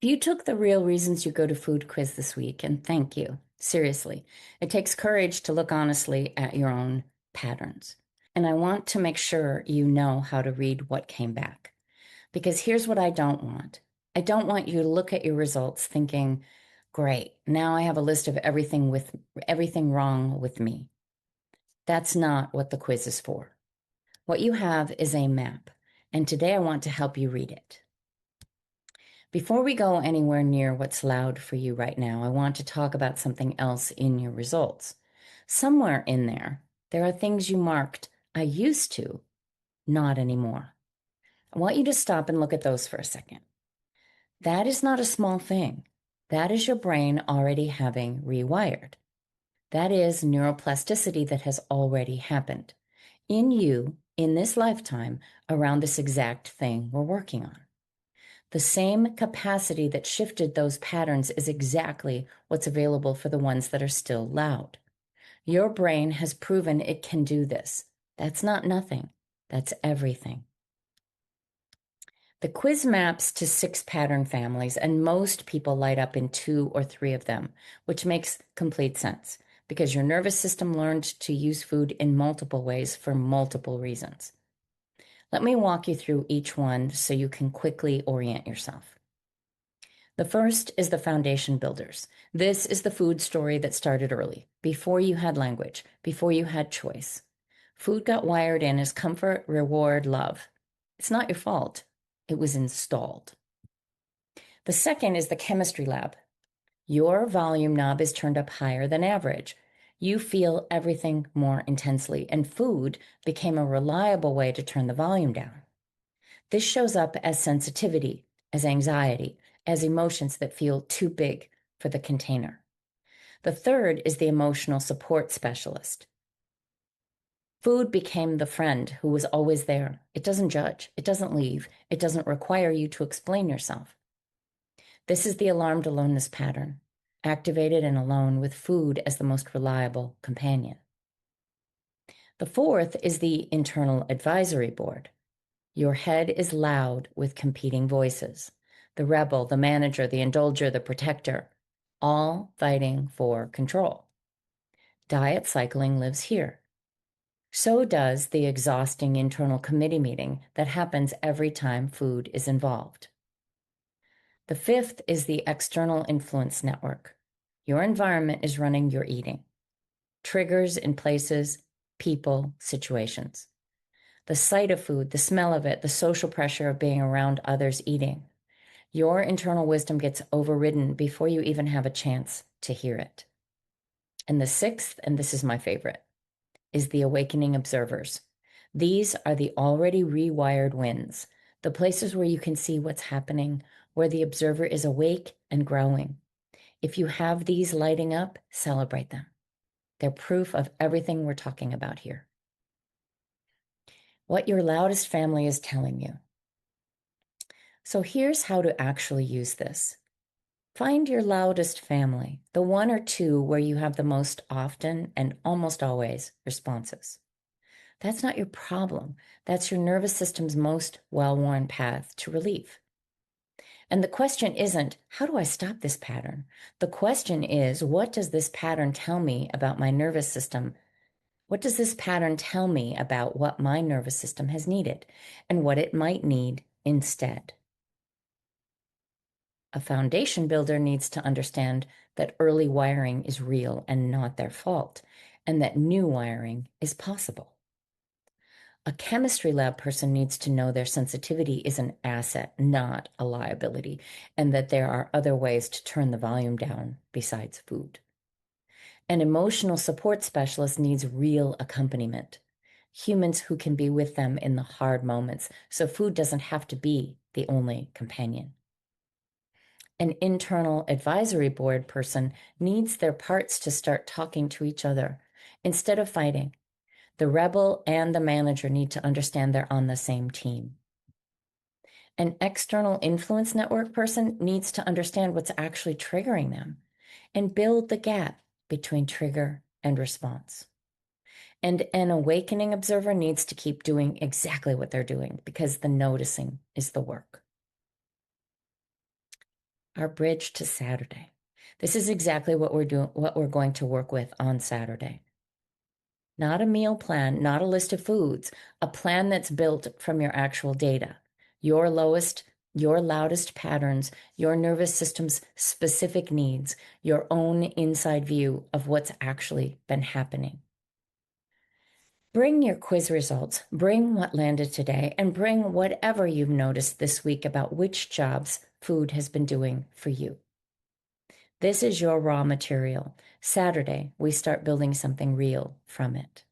If you took the real reasons you go to food quiz this week, and thank you, seriously, it takes courage to look honestly at your own patterns. And I want to make sure you know how to read what came back. Because here's what I don't want. I don't want you to look at your results thinking, great, now I have a list of everything wrong with me. That's not what the quiz is for. What you have is a map, and today I want to help you read it. Before we go anywhere near what's loud for you right now, I want to talk about something else in your results. Somewhere in there are things you marked, I used to, not anymore. I want you to stop and look at those for a second. That is not a small thing. That is your brain already having rewired. That is neuroplasticity that has already happened in you in this lifetime around this exact thing we're working on. The same capacity that shifted those patterns is exactly what's available for the ones that are still loud. Your brain has proven it can do this. That's not nothing. That's everything. The quiz maps to 6 pattern families, and most people light up in 2 or 3 of them, which makes complete sense because your nervous system learned to use food in multiple ways for multiple reasons. Let me walk you through each one so you can quickly orient yourself. The first is the foundation builders. This is the food story that started early, before you had language, before you had choice. Food got wired in as comfort, reward, love. It's not your fault. It was installed. The second is the chemistry lab. Your volume knob is turned up higher than average. You feel everything more intensely, and food became a reliable way to turn the volume down. This shows up as sensitivity, as anxiety, as emotions that feel too big for the container. The third is the emotional support specialist. Food became the friend who was always there. It doesn't judge. It doesn't leave. It doesn't require you to explain yourself. This is the alarmed aloneness pattern, activated and alone with food as the most reliable companion. The fourth is the internal advisory board. Your head is loud with competing voices. The rebel, the manager, the indulger, the protector, all fighting for control. Diet cycling lives here. So does the exhausting internal committee meeting that happens every time food is involved. The fifth is the external influence network. Your environment is running your eating. Triggers in places, people, situations. The sight of food, the smell of it, the social pressure of being around others eating. Your internal wisdom gets overridden before you even have a chance to hear it. And the sixth, and this is my favorite, is the awakening observers. These are the already rewired wins, the places where you can see what's happening, where the observer is awake and growing. If you have these lighting up, celebrate them. They're proof of everything we're talking about here. What your loudest family is telling you. So here's how to actually use this. Find your loudest family, the 1 or 2 where you have the most often and almost always responses. That's not your problem. That's your nervous system's most well-worn path to relief. And the question isn't, how do I stop this pattern? The question is, what does this pattern tell me about my nervous system? What does this pattern tell me about what my nervous system has needed and what it might need instead? A foundation builder needs to understand that early wiring is real and not their fault, and that new wiring is possible. A chemistry lab person needs to know their sensitivity is an asset, not a liability, and that there are other ways to turn the volume down besides food. An emotional support specialist needs real accompaniment, humans who can be with them in the hard moments, so food doesn't have to be the only companion. An internal advisory board person needs their parts to start talking to each other instead of fighting. The rebel and the manager need to understand they're on the same team. An external influence network person needs to understand what's actually triggering them and build the gap between trigger and response. And an awakening observer needs to keep doing exactly what they're doing because the noticing is the work. our bridge to Saturday. This is exactly what we're going to work with on Saturday. Not a meal plan, not a list of foods, a plan that's built from your actual data, your loudest patterns, your nervous system's specific needs, your own inside view of what's actually been happening. Bring your quiz results, bring what landed today, and bring whatever you've noticed this week about which jobs food has been doing for you. This is your raw material. Saturday, we start building something real from it.